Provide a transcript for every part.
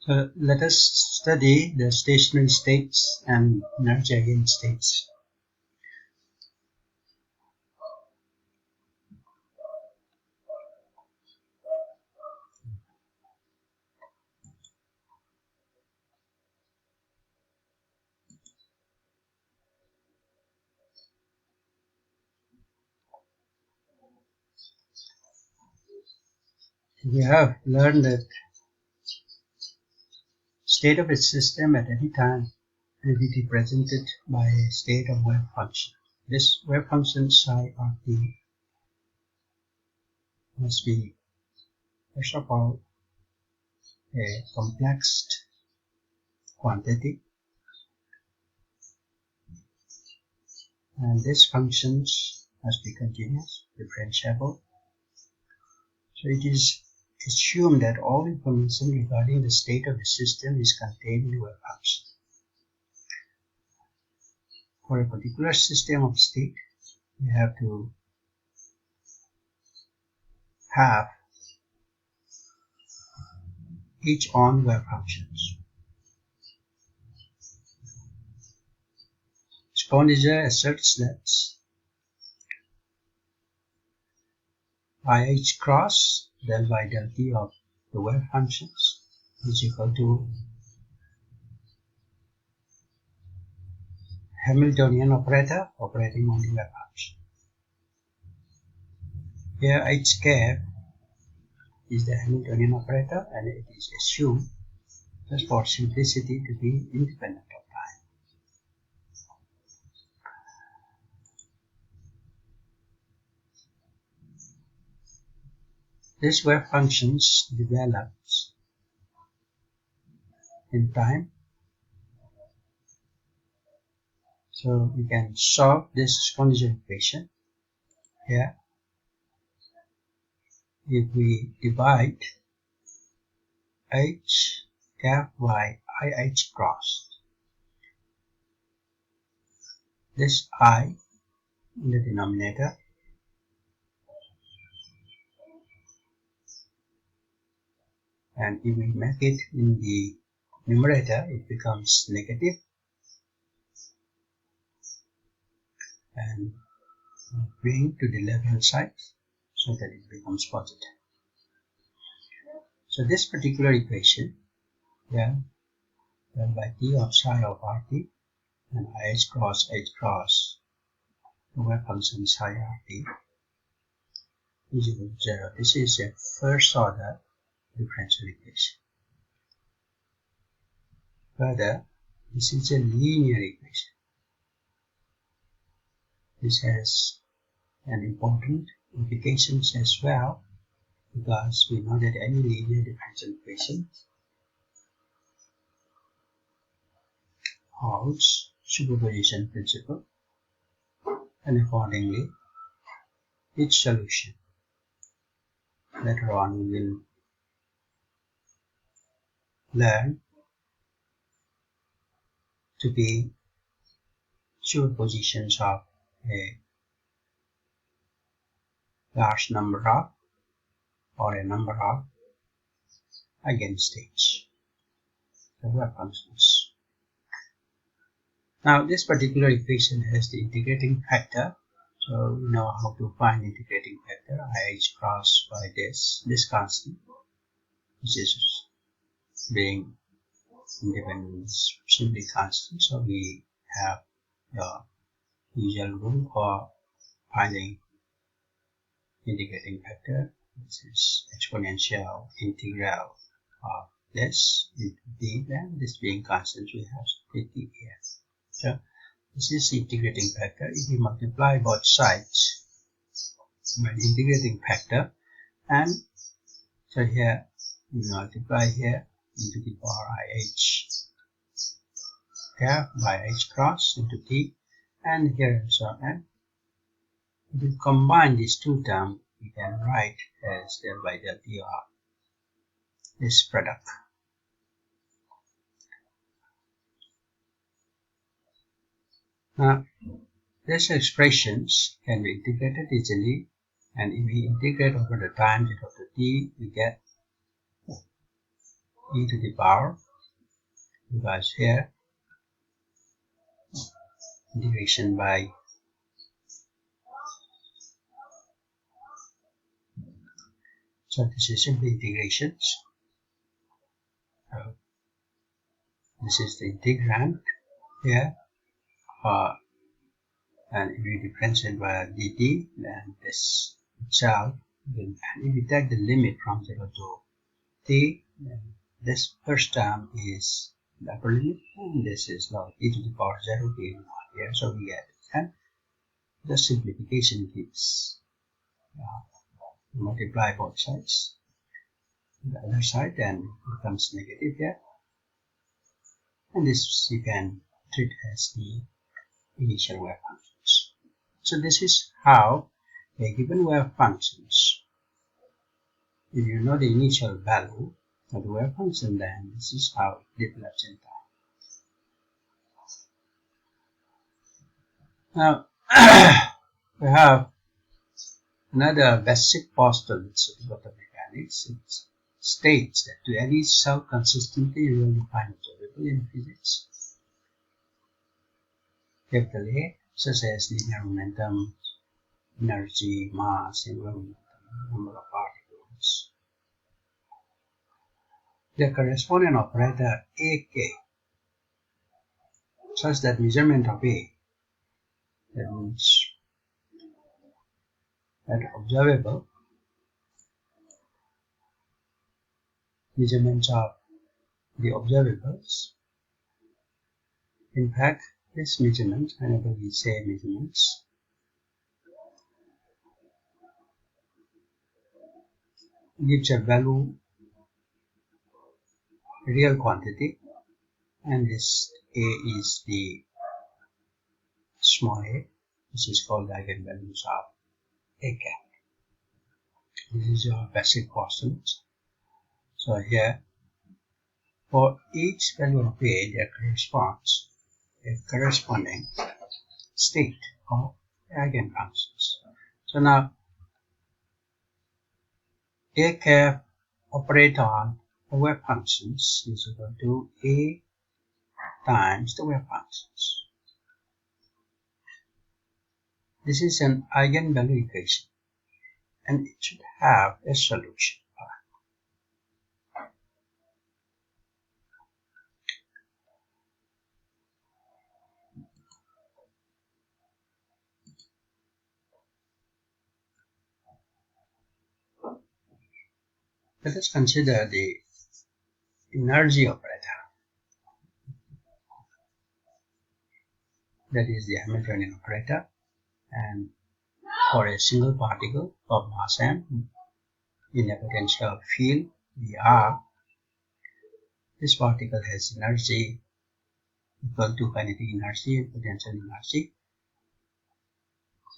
Let us study the stationary states and energy states. We have learned that state of a system at any time will be represented by a state of wave function. This wave function psi rt must be, first of all, a complex quantity, and these functions must be continuous, differentiable. So it is assumed that all information regarding the state of the system is contained in the wave function. For a particular system of state, we have to have each on wave functions. Schrödinger asserts that IH cross del by del t of the wave functions is equal to Hamiltonian operator operating on the wave function. Here H cap is the Hamiltonian operator, and it is assumed, just for simplicity, to be independent of time. These wave functions develop in time, so we can solve this Schrödinger equation here. If we divide H cap by IH cross, this I in the denominator and if we make it in the numerator, it becomes negative, and bring to the left hand side so that it becomes positive. So this particular equation, del by t of psi of rt and IH cross H cross the wave function psi rt is equal to 0. This is a first order differential equation. Further, this is a linear equation. This has an important implications as well, because we know that any linear differential equation holds superposition principle, and accordingly its solution later on we will learn to be superpositions of a large number of or a number of eigenstates, the wave functions. Now this particular equation has the integrating factor, so we know how to find integrating factor. IH cross by this constant, which is being independent simply constant, so we have the usual rule for finding integrating factor, which is exponential integral of this into d, then this being constant we have split d here. So this is the integrating factor. If we multiply both sides by the integrating factor, and so here we multiply here into the power IH cap by H cross into t, and here also, and if we combine these two terms, we can write as del by del t of this product. Now, these expressions can be integrated easily, and if we integrate over the time z of the t, we get e to the power, because here integration by so this is simply integrations. So this is the integrand here, and if you differentiate by dt, then this itself will, and if you take the limit from 0 to t, then this first term is the upper limit, and this is log e to the power 0 being 1 here, so we get, and the simplification gives multiply both sides, the other side, and it becomes negative here, and this you can treat as the initial wave functions. So this is how a given wave functions, if you know the initial value of the wave function, then this is how it develops in time. Now we have another basic postulate of the mechanics. It states that to any self-consistently real-defined observable in physics, capital A, such as linear momentum, energy, mass, angular momentum, number of particles, the corresponding operator AK, such that measurement of A, that means that observable measurements of the observables. In fact, this measurement, whenever we say measurements, gives a value, real quantity, and this A is the small a, which is called the eigenvalues of A cap. This is your basic postulate. So here, for each value of A, there corresponds a corresponding state of eigenfunctions. So now, A cap operator on the wave functions is equal to A times the wave functions. This is an eigenvalue equation, and it should have a solution. Let us consider the energy operator, that is the Hamiltonian operator, and for a single particle of mass m in a potential field VR, this particle has energy equal to kinetic energy and potential energy,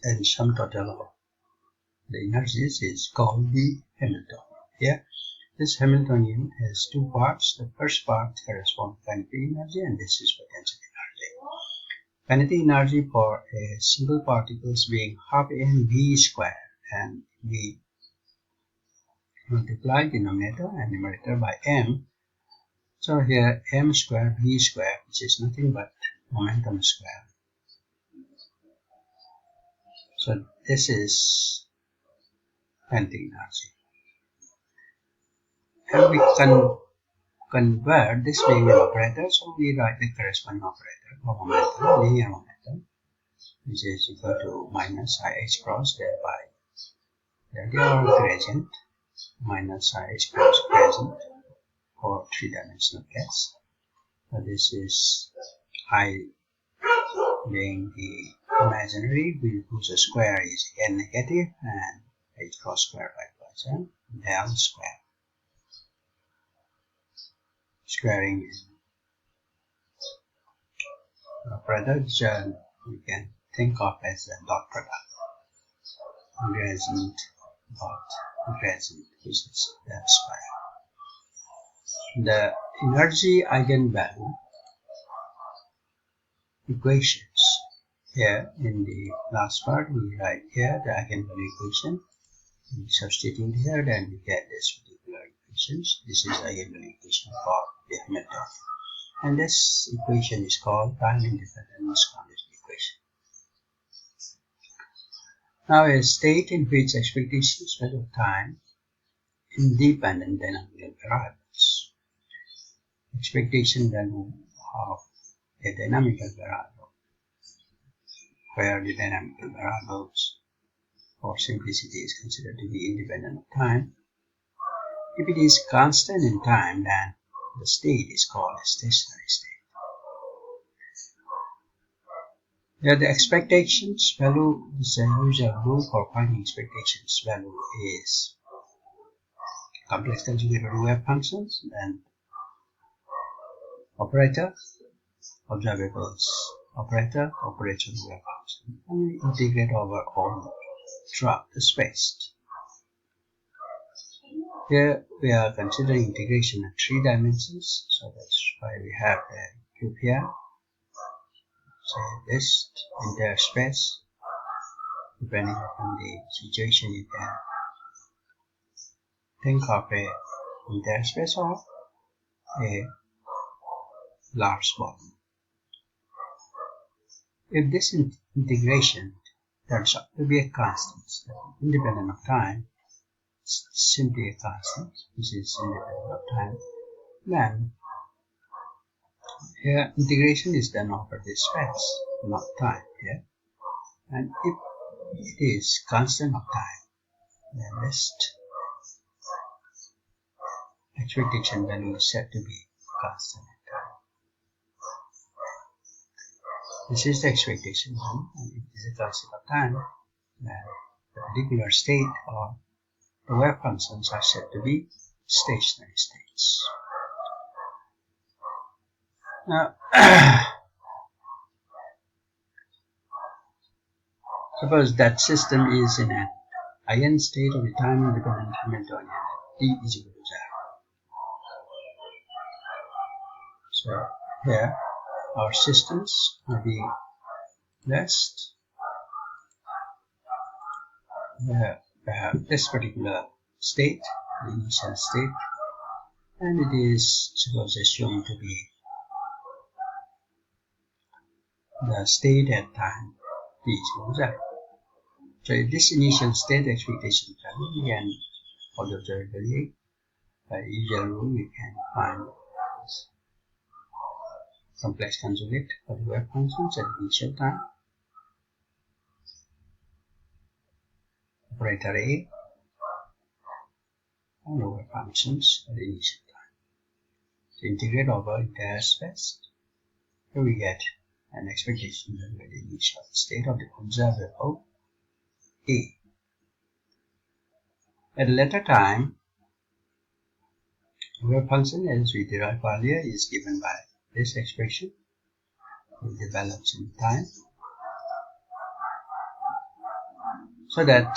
and sum total of the energies is called the Hamiltonian. Here, this Hamiltonian has two parts. The first part corresponds to kinetic energy, and this is potential energy. Kinetic energy for a single particle being half mv square, and we multiply denominator and numerator by m. So here m square v square, which is nothing but momentum square. So this is kinetic energy. And we can convert this being an operator, so we write the corresponding operator for momentum, linear momentum, which is equal to minus IH cross thereby the gradient minus IH cross gradient for three-dimensional case. So this is I being the imaginary, whose square is again negative, and H cross square by del square. Squaring is operator, which we can think of as a dot product. Gradient dot gradient, which is del square. The energy eigenvalue equations, here in the last part we write here the eigenvalue equation, we substitute here, then we get this particular equations. This is eigenvalue equation for the Hamiltonian. And this equation is called time-independent conditional equation. Now, a state in which expectations value of time independent dynamical variables. Expectation value of a dynamical variable, where the dynamical variables for simplicity is considered to be independent of time. If it is constant in time, then the state is called a stationary state. Here the expectations value is a usual rule for finding expectations value is complex conjugate of wave functions and operator, observables, operator, operation wave function, and we integrate over all throughout the space. Here we are considering integration in 3 dimensions, so that's why we have a cube here. Say this entire space, depending upon the situation, you can think of a entire space or a large volume. If this integration turns out to be a constant, independent of time, simply a constant, which is independent of time, then here integration is done over this space, not time here. And if it is constant of time, then this expectation value is said to be constant in time. This is the expectation value, and if it is a constant of time, then the particular state or the wave functions are said to be stationary states. Now, suppose that system is in an eigenstate of the time-independent Hamiltonian at t is equal to 0. So here our systems will be rest. Where we have this particular state, the initial state, and it is suppose assumed to be the state at time t is equal to 0. So if this initial state expectation value, we can observably, by usual rule, we can find complex conjugate for the wave functions at initial time, operator A, and wave functions at initial time. So integrate over entire space, here we get an expectation value at the initial state of the observable A. At a later time, the wave function, as we derived earlier, is given by this expression. It develops in time, so that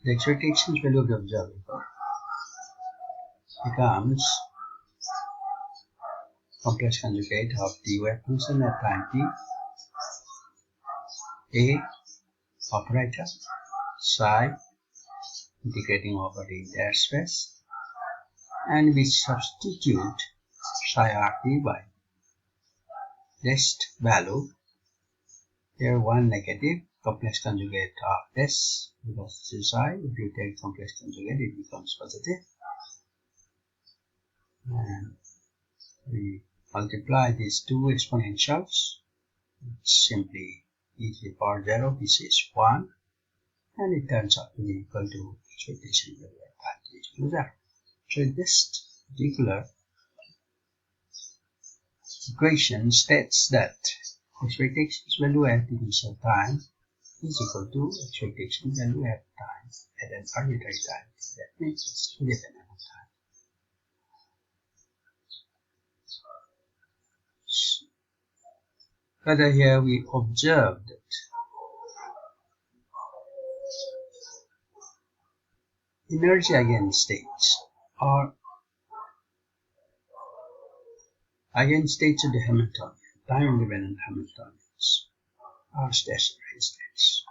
the expectations value of the observable becomes complex conjugate of the wave function at time t, A, operator, psi, integrating over the entire space, and we substitute psi rt by this value. Here one negative complex conjugate of this, because this is psi. If you take complex conjugate, it becomes positive, and we multiply these two exponentials. It's simply e to the power 0, this is 1, and it turns out to be equal to expectation value at time t is equal to 0. So this particular equation states that expectations value at initial time is equal to expectation value at time at an arbitrary time. That means it's independent of time. Further, here we observe that energy eigenstates or eigenstates of the Hamiltonian, time-independent Hamiltonians, are stationary states.